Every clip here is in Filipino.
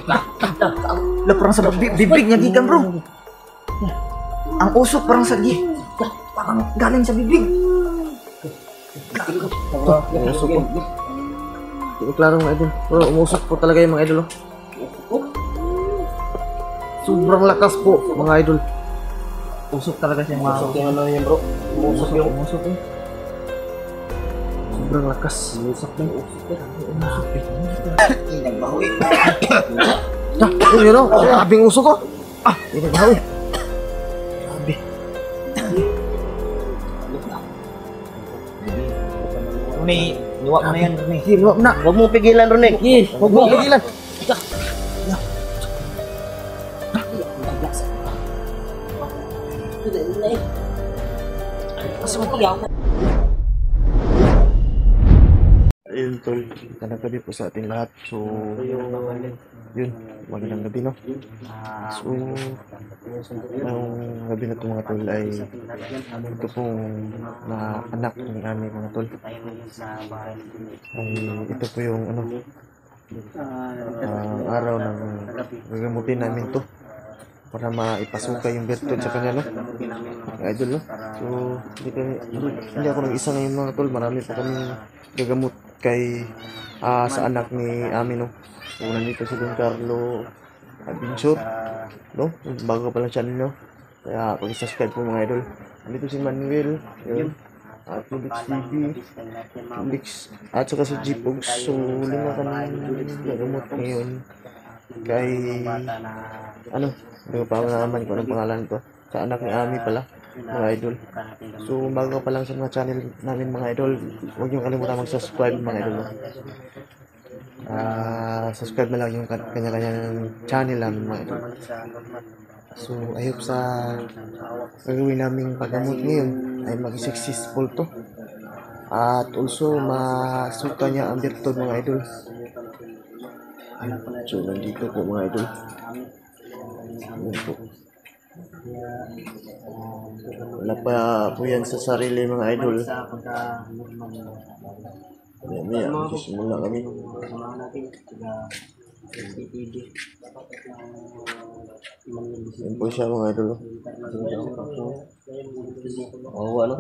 La parang sa bibig niya gikan bro. Ang usok parang sa parang galing sa bibig. Umusok po. Hindi ko klaro mga idol. Pero umusok po talaga yung mga idol. Sobrang lakas po mga idol. Usok talaga siya mga. Usok yung ano yan bro. Umusok yung. Umusok eh. Sobrang lakas. Umusok na yung usok eh. Umusok eh. Nagbahoy. Yun o. Grabing usok ko. Nagbahoy. Grabe. Rune, luwak mo na yan Rune. Luwak na. Huwag mo pigilan Rune. Huwag mo pigilan. Ayun tol, magandang gabi po sa ating lahat. So, yun, magandang gabi no. So, ngayong gabi na ito mga tol ay ito pong na anak ng aming mga tol. Ay, ito po yung ano, araw ng gagamutin namin to para maipasuka yung virtud sa kanya no. Idol no. So, hindi ako nag-isa ngayon mga tol. Marami pa kami gagamot kay sa anak ni Ami no. So, nandito si Don Carlo Adventure no. Bago pa lang channel no. Kaya pag-subscribe po mga idol. Nandito si Manuel yun. At Felix TV Felix at saka si G-Pogs. So, lima kami gagamot ngayon kay ano, hindi ko pa nalaman kung anong pangalan ko sa anak ni Ami pala mga idol. So bago pa lang sa mga channel namin mga idol, huwag niyong kalimutan mag-subscribe mga idol. Subscribe na lang yung kanya-kanyang channel namin mga idol. So I hope sa gagawin naming paggamot ngayon ay mag-successful to. At also masuka niya ang virtud mga idol. So nandito po mga idol. Ayan po. Wala pa po yan sa sarili mga idol. Maya magsisimula kami. Yan po siya mga idol.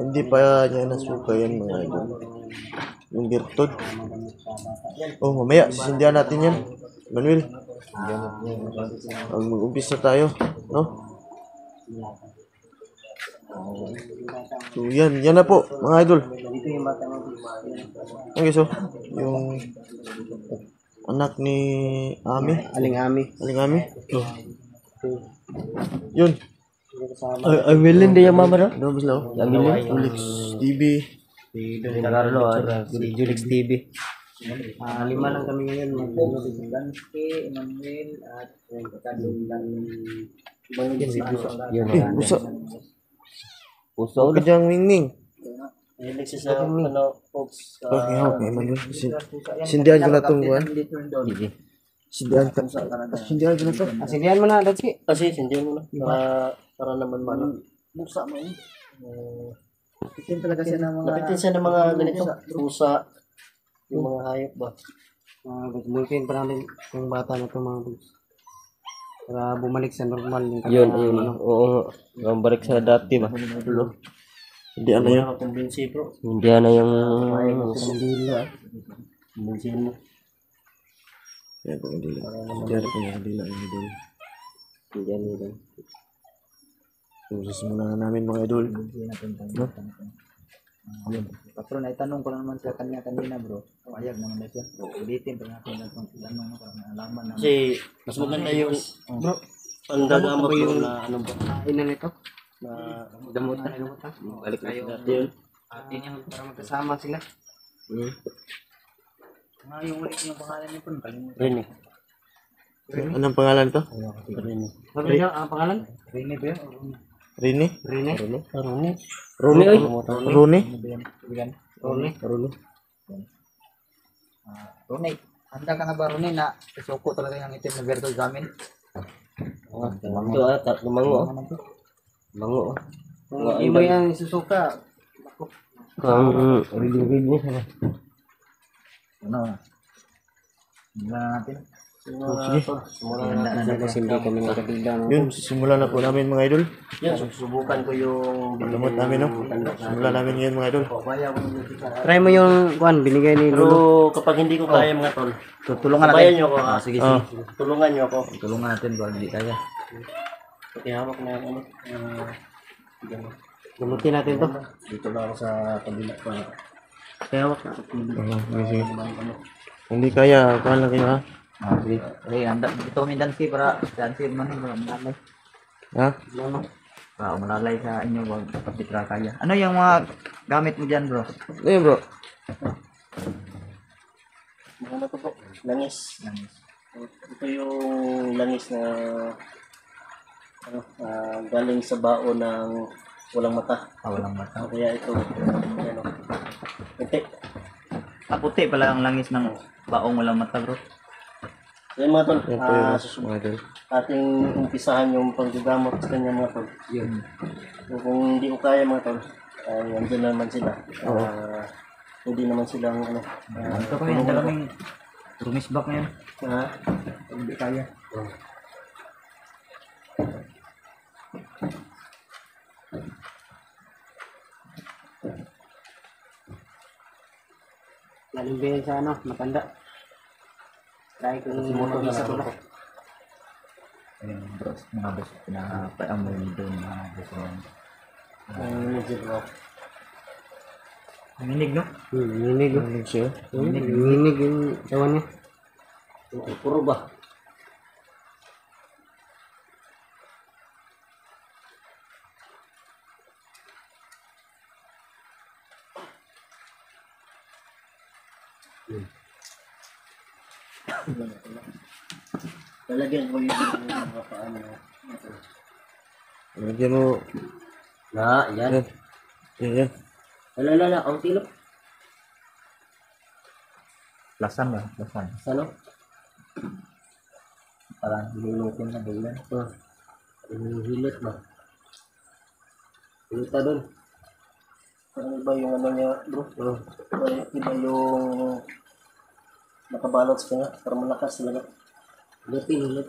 Hindi pa niya nasuka yan mga idol. Yung virtud. Oh mamaya sisindihan natin yan Manuel. Mag-umpisa tayo no? So yan na po mga idol. Okay, so yung anak ni Ami, Aling Ami. Yun. Ay willing dia yang mama dah. Ano ba sila? Felix TV. Si Carlo, si Julix TV. 5 lang kami ngayon. Ganti, Emmanuel at yung Puso. Puso ka diyang wingning. Okay, Manuel. Sindihan ko na itong buwan. Sindihan ko na ito. Sindihan mo na, Datsi. Kasi sindihan mo na. Para naman mana. Buksa mo eh. Napitin talaga siya ng mga... Napitin siya ng mga ganito. Pusa. Yung mga hayop ba? Multiin pa namin yung bata na ito mga bugs. Para bumalik sa normal. Yun. Oo. Bumalik sa dati ba? Hindi ano yun. Hindi ano yung... Kandila. Kumbinsin mo. Yan po kandila. Hindi ano po yung kandila. Hindi ano yun. So, sisimula na namin mga idol. No? Pero naitanong ko naman sa kanya kanina bro. Payag naman na siya. Ulitin pa natin ang tanong para malaman naman. Kasi mas maganda yung bro. Ang gagamot yung na ano ba? Inan ito. Na Damot na. balik na yun. Yun. Atin yung para magkasama sila. Yung ulit yung pangalan niyo po. Rene. Anong pangalan to? Rene. Ano niya ang pangalan? Rene ba yun? Rene? Rene. Rune, handa ka na ba Rune na isuko talaga yung itim na virtud sa amin? Ito ata, lumango. Lumango. Kung iba yan isusuka. Kung reading niya. Ano? Hindi na natin. Sige. Simulan natin kasi hindi kami nagkabigla. No? Yun, simulan na po namin mga idol. Yan, susubukan ko yung Gamot namin, no? Simulan namin ngayon mga idol. Try mo yung kuan binigay ni Lolo. Pero kapag hindi ko kaya mga tol, Tutulungan sabayan natin. nyo ako. Ah, sige, Ah. sige. Tulungan nyo ako. Tulungan natin kung hindi kaya. Pati hawak na ano. Gamutin natin to. Dito lang ako sa kabila pa. Kaya hawak na. Sige. Hindi kaya, kuhan lang kayo ha? Ah, sige. Okay, handa. Ito kami dansi para dansi man para malalay. Ha? Para malalay sa inyo wag kapitra kaya. Ano yung mga gamit mo diyan, bro? Ano yun bro? Ano to po? Langis. Ito yung langis na ano, galing sa baon ng walang mata. Walang mata. Kaya ito, ano, ente. Puti pala ang langis ng baong walang mata, bro. So yun mga tol, Yan po yun susunod mga idol. ating umpisahan yung paggagamot sa kanya mga tol. Yun. So, kung hindi ko kaya mga tol, nandun naman sila. Oo. Hindi naman silang ano. Ito kami, handa kaming rumisbak ngayon. ah, Hindi kaya. Galing ba yan sa ano, matanda. Try ko yung mag-isa ko lang. Ayun, bro. Mga bro, pinapaamoy doon mga bro. medyo bro. Nanginig, no? Ninig. Ano siya? Ninig yung tawa niya. Puro ba? Lalagyan ko yung mga paano. Lagyan mo. Na, yan. Yan. Yan, yan. Wala, kaunti lang. Lasan ba? Lasan. Ano? Parang hilulutin na doon. Hilot ba? Hilota doon. Ano ba yung ano niya, bro? Iba yung nakabalot sa kanya para malakas talaga. Hilot.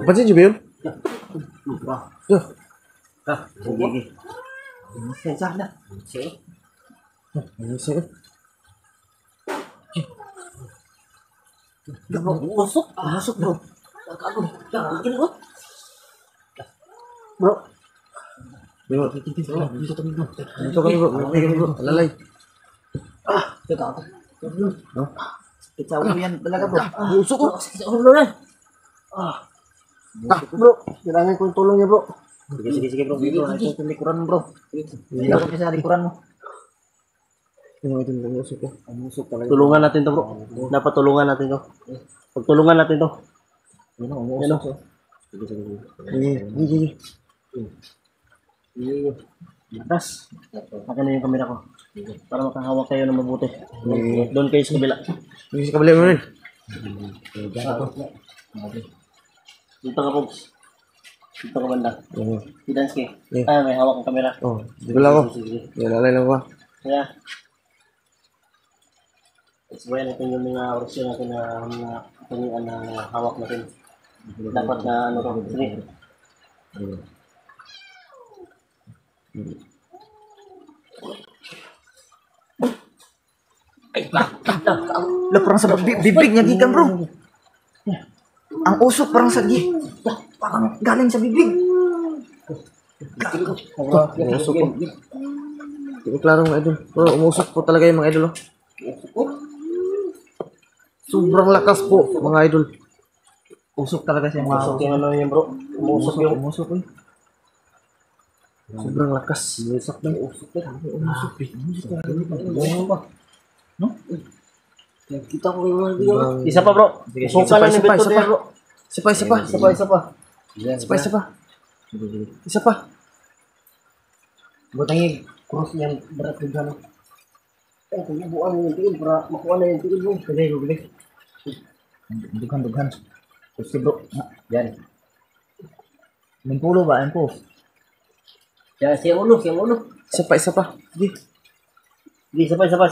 Pansin niyo ba yun? Duh. Sige. Sensya na. Sige. Ano siya? Usok bro. Kagod. Gini ko. Bro. Bro, dito kami bro. Dito bro. Alalay. Teka ako. No? Ikaw yan talaga, bro. Usok ko. Sa ulo na. Bro. Kailangan ko yung tulong niya bro. Sige bro. Dito, ito sa likuran mo, bro. Dito kami sa likuran mo. Ano ito yung usok ko? Tulungan natin to bro. Dapat tulungan natin to. Pagtulungan natin to. Yan o. Sige. Atas. Akin na yung kamera ko. Para makahawak kayo ng mabuti. Doon kayo sa kabila. Sige sa kabila mo rin. Dito ka Pogs. Dito ka banda. Oo. Si Dansky. Yeah. May hawak ang kamera. Oh, dito lang ako. Sige. Alalay lang ko. Kaya. Sabayan natin yung mga orasyon natin na mga katangian na hawak natin. Dapat na ano to. Sige. Parang sa bibig niya gikan, bro. Ang usok parang sa parang galing sa bibig. Umusok po. Hindi ko klaro mga idol. Pero umusok po talaga yung mga idol. Oh. Sobrang lakas po mga idol. Usok talaga siya, mga Usok yung ano yun bro. Umusok yung umusok eh. Sobrang lakas. Usok na, usok na. Umusok eh. Ganyan ba? No? Nakita ko yung mga video. Isa pa bro. Isa Usukan pa, lang isa yung pa, beto isa niya pa. bro. Isa pa. Isa pa. Isa pa. Isa pa. Butangin. Cross niyan. Berat yung gano'n. Kung ibuan mo yung tigil para makuha na yung tigil mo. Galing. Dughan. Gusto bro. Yan. Mimpulo ba? Yan po. Siya ulo, siya ulo. Isa pa, isa pa. Sige. Sige, sabay.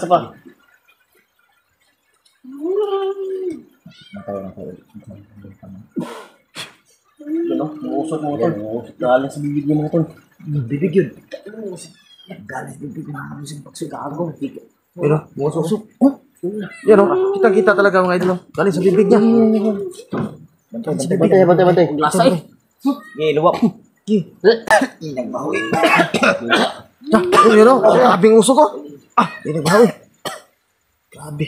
Ano? Muusok mo tol. Galing sa bibig niya mga tol. Bibig yun. Galing bibig na musing pagsugago. Pero, musok. Oh, yan o. Kita-kita talaga mga idol. Galing sa bibig niya. Bantay. Lasa eh. Sige, luwak. Nagbawi. Yun o. Grabing usok ko. Hindi nagbawi. Grabe.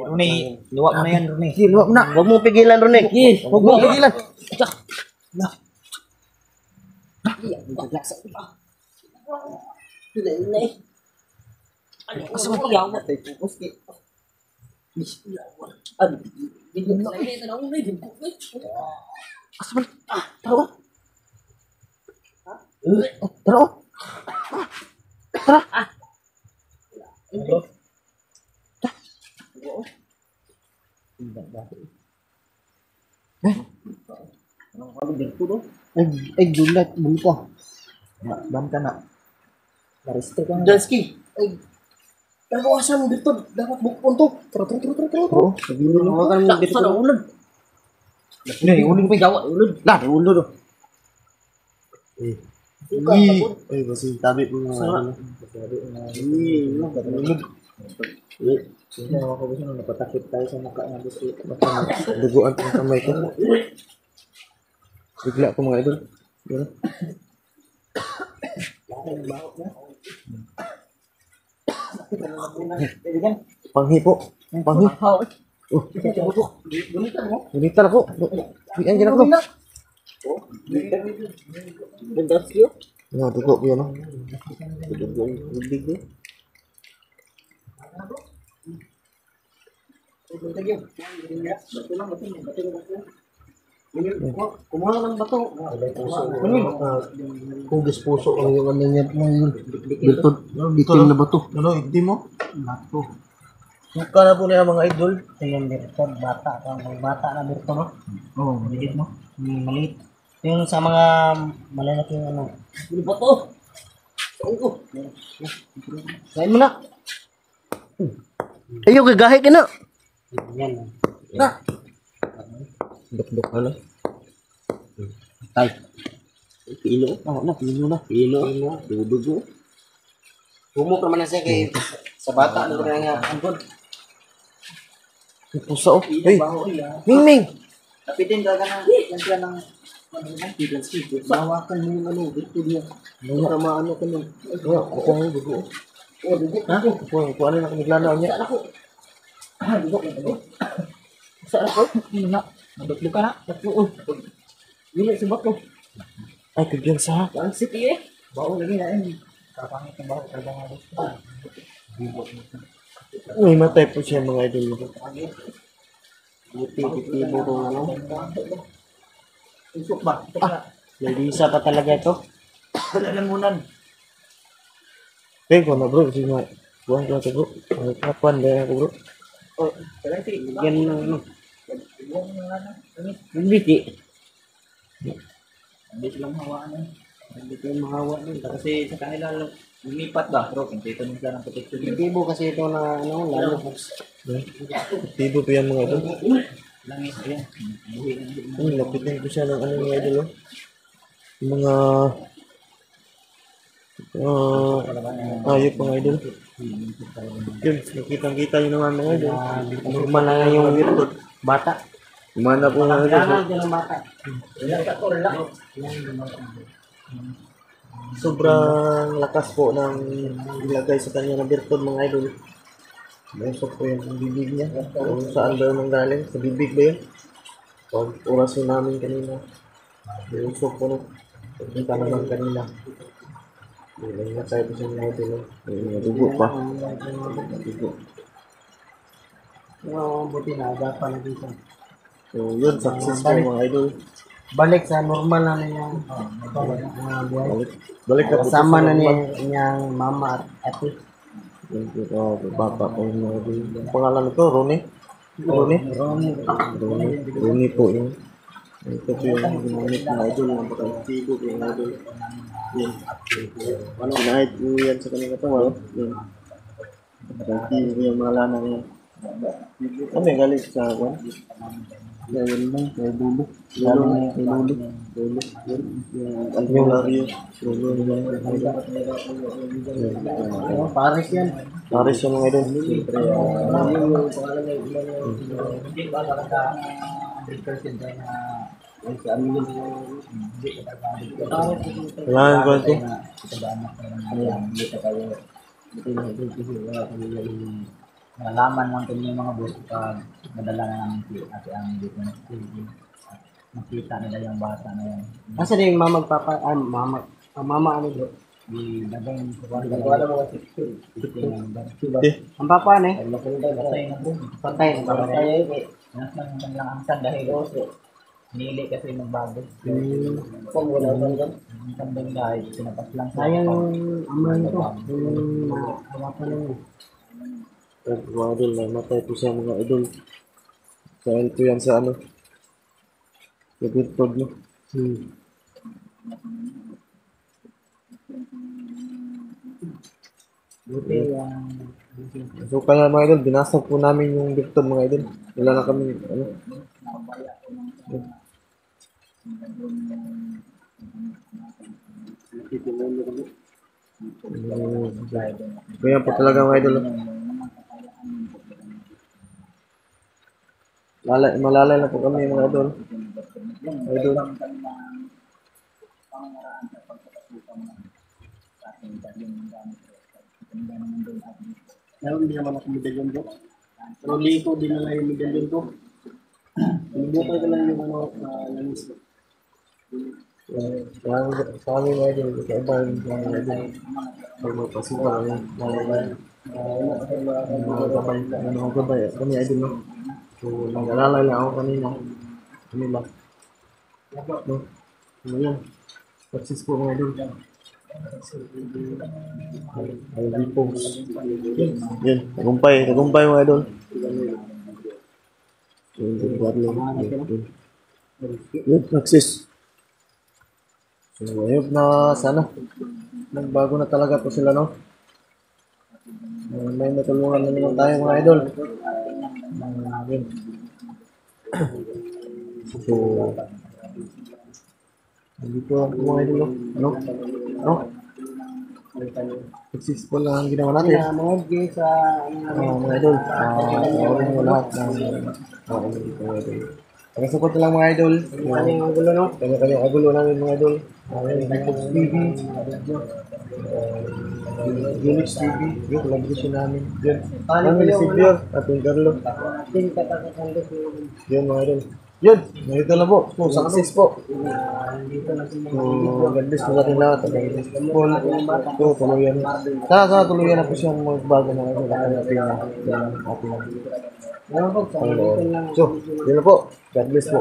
Rune, luwak mo na yan, Rune. Sige, luwag na. Huwag mo pigilan, Rune. Huwag mo pigilan. Asa man? Tara o. Tara o. Tara. Ay, gulat. Bulta. Ban ka na. Maristo ka na. Dansky. Ay, kawasan mo dito. Dapat bukpon to. Tara. Oo. Hawakan mo dito. Sana ulan. Hindi, uling pa gawa. Ulan. Lah, ulo do. Ay, kasi tabi po mga Sino ako gusto nung napatakip tayo sa mukha ng gusto. duguan ang kamay ko. Bigla ko mga idol. Yun. Panghi po. Panghi. Oh, gunita na po. Yan, yan ako. Yan, dugo po yan. Dugo yung bibig eh. Kumuha ng bato. Hugis puso. Ang yung ano niya. Biltod. Bitin na bato. Ano, hindi mo? Bato. Suka na po niya mga idol. Ito yung biltod. Bata. Bata na biltod, no? Oo, maliit mo. Maliit. Ito yung sa mga malalaking ano. Ano ba to? Kain mo na. Ayaw, kagahi ka na. Yan. Dok-dok na lang. Tay. Pilo. Oo na, pilo na. Pilo. Dudugo. Humok naman na siya kay sa bata. Ano na nga. Angkod. May pusa oh. Hey, Ming! Kapitin ka na. Yan siya ng bawakan mo yung ano. Dito niya. Para maano ka nun. Wala, kukuha yung dugo. Oh, dugo. Ha? Kukuha na nakikiglanaw niya. Dugo. Saan ako? Na. Maduklo ka na. Dili sa bato. Ay, kagyan sa. Ang city eh. Bawo lagi na yun. Kapangit ng bawo. Kaya nga gusto. May matay po siya mga idol. Buti, titibo kung ano. Usok ba? Nandisa pa talaga ito. Lalamunan. Okay, kung na bro. Sige nga. Buwan ko na ito bro. Ay, kapan ba ako bro? Yan ng ano. Hindi. Hindi silang hawaan eh. Hindi ko mahawa nun. Kasi sa kanila lumipat ba? Bro, kung dito nila ng protection yun. Titibo kasi ito na ano. Lalo. Tibo po yan mga idol. Langis ko yan. Buhi ng buhi. Ay, lapitin ko siya ng ano mga idol. Yung mga ayop mga idol. Yun, nakitang-kita yun naman mga idol. Normal na yung virtud. Bata. Kumana po mga idol. Kailangan din ng bata. Sobrang lakas po ng ilagay sa kanya ng birtod mga idol. Masok po yung bibig niya. Kung saan ba yung nanggaling? Sa bibig ba yun? Pag orasin namin kanina. Usok po no. Pagpunta naman kanina. Natay po siya mga idol. May mga dugo pa. Dugo. Buti na. Agapan na dito. So yun, success po mga idol. Balik sa normal na niya. Buhay. Balik na po Kasama sa na normal. niyang mama at ate. Bata po yung mga idol. Ang pangalan nito, Ronnie? Ronnie? Ronnie po yun. Ito po yung ginamit ng idol. Napaka-tigo po yung idol. Yan. Pinahit po yan sa kanyang katawan. Yan. Napaka-tigo po yung mga lana yan. Kami galing sa akin. Yan lang. Kaya dulo. Dulo. Dulo. Dulo. Yung albularyo. Dulo. Paris yan. Paris yung mga idol. Siyempre, yung pangalan ng ilan hindi ba talaga 100% na sa amin yung hindi ka talaga Kailangan ko ito. Nalaman lang kami yung mga boss pag nadala na namin si ate ang dito na nakita nila yung bata na yan. Asa na yung mama papa, mama ano bro? Di naging wala mo kasi ang papa ne patay na nasa lang ang san dahil nili kasi magbago kung wala ba ang kandang dahil pinapas lang sayang aman to yung hawak lang Mga idol, namatay po siya mga idol. Dahil po yan sa ano. Sa birtod no. buti yung So kaya mga idol, binasag po namin yung birtod mga idol. Wala na kami ano. Kaya po talaga mga idol. Malalay na po kami mga idol. Idol. Meron din naman ako medalyon ko. Pero liko din na lang yung medalyon ko. Pinibukay ko lang yung ano, langis ko. Sa amin mga idol, kaiba yung mga idol. Pag magpasuka kami, mga gabay, kami idol no. So, nag-alalay lang ako kanina. Kanila. No? Ano yan? Success po mga idol. Ay, post. Yan, tagumpay mga idol. Yan, success. So, ayun na sana. Nagbago na talaga po sila, no? May natulungan na naman tayo mga idol. Yun. So, dito ang mga idol, no? Ano? No? Successful lang ang ginawa natin. Mga idol, nawarin mo lahat ng mga idol. Pagkasupot lang mga idol. Kanyang agulo, no? Kanyang agulo namin mga idol. Ditox TV. Unix TV. Yung collaboration namin. Yun. Kami si Bior at yung Carlo. Yun mga idol. Yun! Nakita na po. So, success po. So, God bless po sa ating lahat. At ang successful. So, tuluyan. Sana tuluyan na po siyang magbago mga idol. At ating Panginoon. So, yun na po. God bless po.